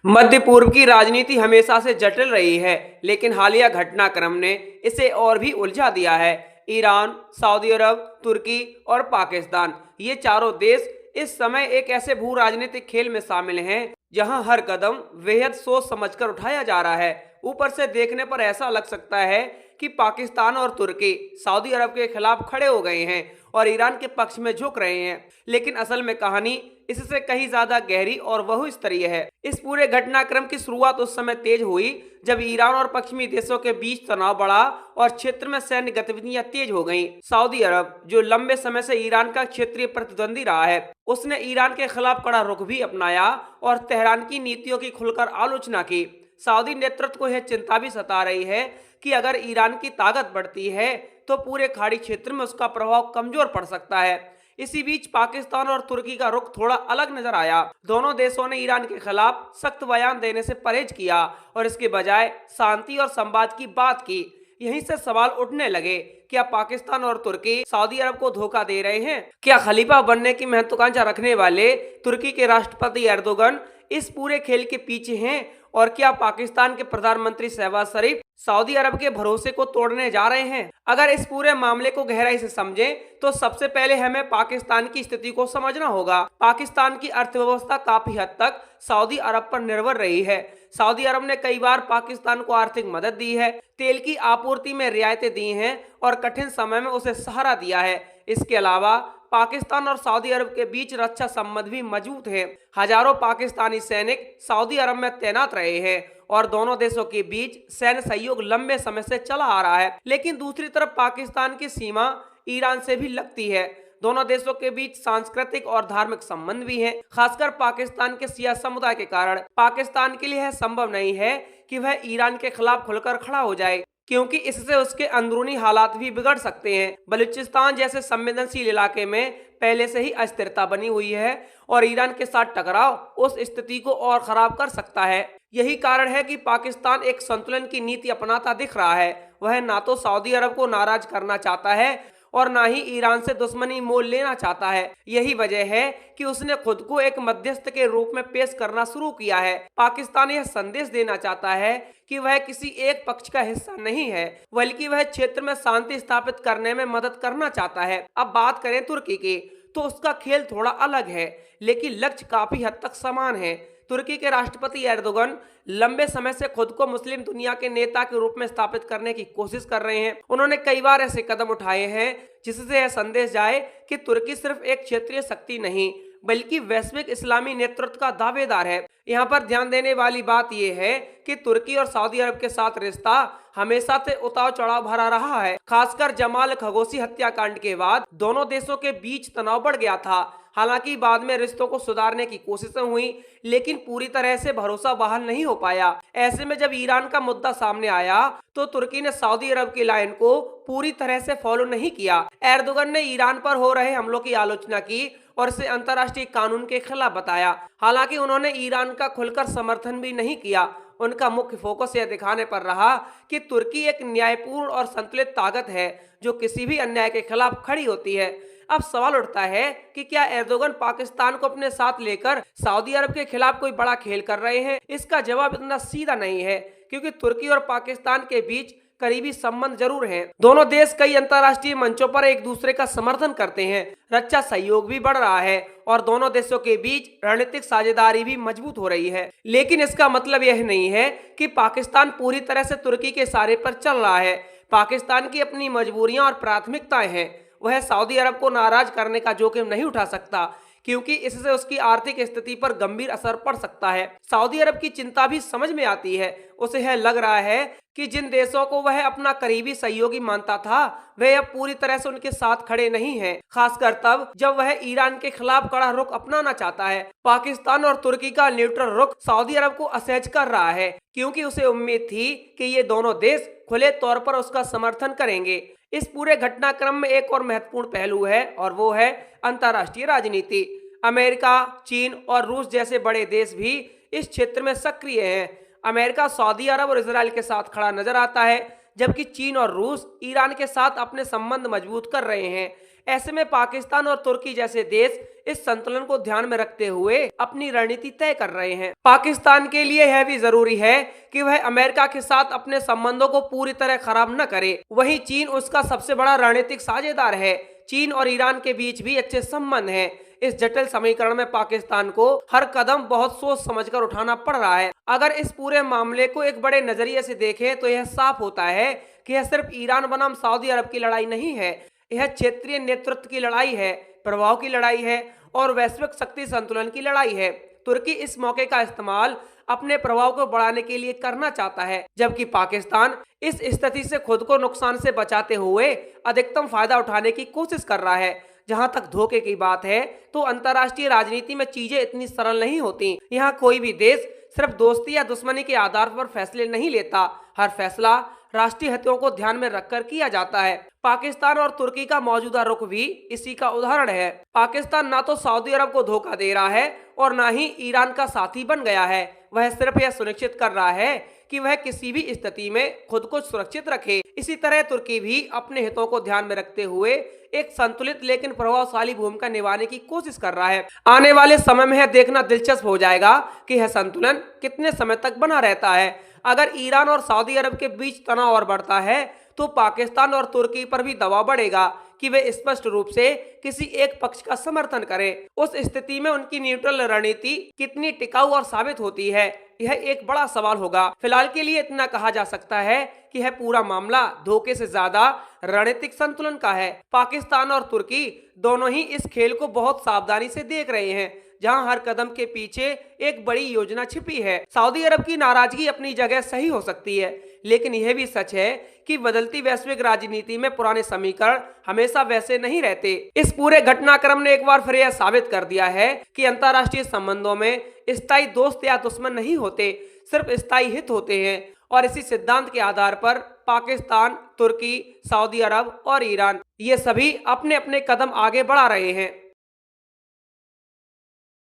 मध्य पूर्व की राजनीति हमेशा से जटिल रही है, लेकिन हालिया घटनाक्रम ने इसे और भी उलझा दिया है। ईरान, सऊदी अरब, तुर्की और पाकिस्तान, ये चारों देश इस समय एक ऐसे भू राजनीतिक खेल में शामिल हैं जहां हर कदम बेहद सोच समझकर उठाया जा रहा है। ऊपर से देखने पर ऐसा लग सकता है कि पाकिस्तान और तुर्की सऊदी अरब के खिलाफ खड़े हो गए हैं और ईरान के पक्ष में झुक रहे हैं, लेकिन असल में कहानी इससे कहीं ज्यादा गहरी और बहुस्तरीय है। इस पूरे घटनाक्रम की शुरुआत उस समय तेज हुई जब ईरान और पश्चिमी देशों के बीच तनाव बढ़ा और क्षेत्र में सैन्य गतिविधियां तेज हो गईं। सऊदी अरब, जो लंबे समय से ईरान का क्षेत्रीय प्रतिद्वंदी रहा है, उसने ईरान के खिलाफ कड़ा रुख भी अपनाया और तेहरान की नीतियों की खुलकर आलोचना की। सऊदी नेतृत्व को यह चिंता भी सता रही है कि अगर ईरान की ताकत बढ़ती है तो पूरे खाड़ी क्षेत्र में उसका प्रभाव कमजोर पड़ सकता है। इसी बीच पाकिस्तान और तुर्की का रुख थोड़ा अलग नजर आया। दोनों देशों ने ईरान के खिलाफ सख्त बयान देने से परहेज किया और इसके बजाय शांति और संवाद की बात की। यहीं से सवाल उठने लगे, क्या पाकिस्तान और तुर्की सऊदी अरब को धोखा दे रहे हैं? क्या खलीफा बनने की महत्वाकांक्षा रखने वाले तुर्की के राष्ट्रपति एर्दोगन इस पूरे खेल के पीछे हैं? और क्या पाकिस्तान के प्रधानमंत्री शहबाज शरीफ सऊदी अरब के भरोसे को तोड़ने जा रहे हैं? अगर इस पूरे मामले को गहराई से समझें तो सबसे पहले हमें पाकिस्तान की स्थिति को समझना होगा। पाकिस्तान की अर्थव्यवस्था काफी हद तक सऊदी अरब पर निर्भर रही है। सऊदी अरब ने कई बार पाकिस्तान को आर्थिक मदद दी है, तेल की आपूर्ति में रियायतें दी हैं और कठिन समय में उसे सहारा दिया है। इसके अलावा पाकिस्तान और सऊदी अरब के बीच रक्षा संबंध भी मजबूत है। हजारों पाकिस्तानी सैनिक सऊदी अरब में तैनात रहे हैं और दोनों देशों के बीच सैन्य सहयोग लंबे समय से चला आ रहा है। लेकिन दूसरी तरफ पाकिस्तान की सीमा ईरान से भी लगती है। दोनों देशों के बीच सांस्कृतिक और धार्मिक संबंध भी हैं। खासकर पाकिस्तान के शिया समुदाय के कारण पाकिस्तान के लिए यह संभव नहीं है कि वह ईरान के खिलाफ खुलकर खड़ा हो जाए, क्योंकि इससे उसके अंदरूनी हालात भी बिगड़ सकते हैं। बलूचिस्तान जैसे संवेदनशील इलाके में पहले से ही अस्थिरता बनी हुई है और ईरान के साथ टकराव उस स्थिति को और खराब कर सकता है। यही कारण है कि पाकिस्तान एक संतुलन की नीति अपनाता दिख रहा है। वह ना तो सऊदी अरब को नाराज करना चाहता है और ना ही ईरान से दुश्मनी मोल लेना चाहता है। यही वजह है कि उसने खुद को एक मध्यस्थ के रूप में पेश करना शुरू किया है। पाकिस्तान यह संदेश देना चाहता है कि वह किसी एक पक्ष का हिस्सा नहीं है, बल्कि वह क्षेत्र में शांति स्थापित करने में मदद करना चाहता है। अब बात करें तुर्की की, तो उसका खेल थोड़ा अलग है, लेकिन लक्ष्य काफी हद तक समान है। तुर्की के राष्ट्रपति एर्दोगन लंबे समय से खुद को मुस्लिम दुनिया के नेता के रूप में स्थापित करने की कोशिश कर रहे हैं। उन्होंने कई बार ऐसे कदम उठाए हैं जिससे यह संदेश जाए कि तुर्की सिर्फ एक क्षेत्रीय शक्ति नहीं, बल्कि वैश्विक इस्लामी नेतृत्व का दावेदार है। यहाँ पर ध्यान देने वाली बात यह है कि तुर्की और सऊदी अरब के साथ रिश्ता हमेशा से उतार चढ़ाव भरा रहा है। खासकर जमाल खशोगी हत्याकांड के बाद दोनों देशों के बीच तनाव बढ़ गया था। हालांकि बाद में रिश्तों को सुधारने की कोशिशें हुई, लेकिन पूरी तरह से भरोसा बहाल नहीं हो पाया। ऐसे में जब ईरान का मुद्दा सामने आया तो तुर्की ने सऊदी अरब की लाइन को पूरी तरह से फॉलो नहीं किया। एर्दोगन ने ईरान पर हो रहे हमलों की आलोचना की और इसे अंतर्राष्ट्रीय कानून के खिलाफ बताया। हालांकि उन्होंने ईरान का खुलकर समर्थन भी नहीं किया। उनका मुख्य फोकस यह दिखाने पर रहा कि तुर्की एक न्यायपूर्ण और संतुलित ताकत है जो किसी भी अन्याय के खिलाफ खड़ी होती है। अब सवाल उठता है कि क्या एर्दोगन पाकिस्तान को अपने साथ लेकर सऊदी अरब के खिलाफ कोई बड़ा खेल कर रहे हैं? इसका जवाब इतना सीधा नहीं है, क्योंकि तुर्की और पाकिस्तान के बीच करीबी संबंध जरूर हैं। दोनों देश कई अंतर्राष्ट्रीय मंचों पर एक दूसरे का समर्थन करते हैं। रक्षा सहयोग भी बढ़ रहा है और दोनों देशों के बीच रणनीतिक साझेदारी भी मजबूत हो रही है। लेकिन इसका मतलब यह नहीं है कि पाकिस्तान पूरी तरह से तुर्की के इशारे पर चल रहा है। पाकिस्तान की अपनी मजबूरियां और प्राथमिकताएं हैं। वह सऊदी अरब को नाराज करने का जोखिम नहीं उठा सकता, क्योंकि इससे उसकी आर्थिक स्थिति पर गंभीर असर पड़ सकता है। सऊदी अरब की चिंता भी समझ में आती है। उसे यह लग रहा है कि जिन देशों को वह अपना करीबी सहयोगी मानता था, वे अब पूरी तरह से उनके साथ खड़े नहीं हैं, खासकर तब जब वह ईरान के खिलाफ कड़ा रुख अपनाना चाहता है। पाकिस्तान और तुर्की का न्यूट्रल रुख सऊदी अरब को असहज कर रहा है, क्योंकि उसे उम्मीद थी कि ये दोनों देश खुले तौर पर उसका समर्थन करेंगे। इस पूरे घटनाक्रम में एक और महत्वपूर्ण पहलू है और वो है अंतर्राष्ट्रीय राजनीति। अमेरिका, चीन और रूस जैसे बड़े देश भी इस क्षेत्र में सक्रिय हैं। अमेरिका सऊदी अरब और इजराइल के साथ खड़ा नजर आता है, जबकि चीन और रूस ईरान के साथ अपने संबंध मजबूत कर रहे हैं। ऐसे में पाकिस्तान और तुर्की जैसे देश इस संतुलन को ध्यान में रखते हुए अपनी रणनीति तय कर रहे हैं। पाकिस्तान के लिए यह भी जरूरी है कि वह अमेरिका के साथ अपने संबंधों को पूरी तरह खराब न करे। वहीं चीन उसका सबसे बड़ा रणनीतिक साझेदार है। चीन और ईरान के बीच भी अच्छे संबंध हैं। इस जटिल समीकरण में पाकिस्तान को हर कदम बहुत सोच समझकर उठाना पड़ रहा है। अगर इस पूरे मामले को एक बड़े नजरिए से देखें तो यह साफ होता है कि यह सिर्फ ईरान बनाम सऊदी अरब की लड़ाई नहीं है, यह क्षेत्रीय नेतृत्व की लड़ाई है, प्रभाव की लड़ाई है और वैश्विक शक्ति संतुलन की लड़ाई है। तुर्की इस मौके का इस्तेमाल अपने प्रभाव को बढ़ाने के लिए करना चाहता है, जबकि पाकिस्तान इस स्थिति से खुद को नुकसान से बचाते हुए अधिकतम फायदा उठाने की कोशिश कर रहा है। जहां तक धोखे की बात है तो अंतर्राष्ट्रीय राजनीति में चीजें इतनी सरल नहीं होती। यहाँ कोई भी देश सिर्फ दोस्ती या दुश्मनी के आधार पर फैसले नहीं लेता। हर फैसला राष्ट्रीय हितों को ध्यान में रखकर किया जाता है। पाकिस्तान और तुर्की का मौजूदा रुख भी इसी का उदाहरण है। पाकिस्तान ना तो सऊदी अरब को धोखा दे रहा है और ना ही ईरान का साथी बन गया है। वह सिर्फ यह सुनिश्चित कर रहा है कि वह किसी भी स्थिति में खुद को सुरक्षित रखे। इसी तरह तुर्की भी अपने हितों को ध्यान में रखते हुए एक संतुलित लेकिन प्रभावशाली भूमिका निभाने की कोशिश कर रहा है। आने वाले समय में यह देखना दिलचस्प हो जाएगा कि यह संतुलन कितने समय तक बना रहता है। अगर ईरान और सऊदी अरब के बीच तनाव और बढ़ता है तो पाकिस्तान और तुर्की पर भी दबाव बढ़ेगा कि वे स्पष्ट रूप से किसी एक पक्ष का समर्थन करें। उस स्थिति में उनकी न्यूट्रल रणनीति कितनी टिकाऊ और साबित होती है, यह एक बड़ा सवाल होगा। फिलहाल के लिए इतना कहा जा सकता है कि यह पूरा मामला धोखे से ज्यादा रणनीतिक संतुलन का है। पाकिस्तान और तुर्की दोनों ही इस खेल को बहुत सावधानी से देख रहे हैं, जहां हर कदम के पीछे एक बड़ी योजना छिपी है। सऊदी अरब की नाराजगी अपनी जगह सही हो सकती है, लेकिन यह भी सच है कि बदलती वैश्विक राजनीति में पुराने समीकरण हमेशा वैसे नहीं रहते। इस पूरे घटनाक्रम ने एक बार फिर यह साबित कर दिया है कि अंतर्राष्ट्रीय संबंधों में स्थायी दोस्त या दुश्मन नहीं होते, सिर्फ स्थायी हित होते हैं। और इसी सिद्धांत के आधार पर पाकिस्तान, तुर्की, सऊदी अरब और ईरान ये सभी अपने अपने कदम आगे बढ़ा रहे हैं।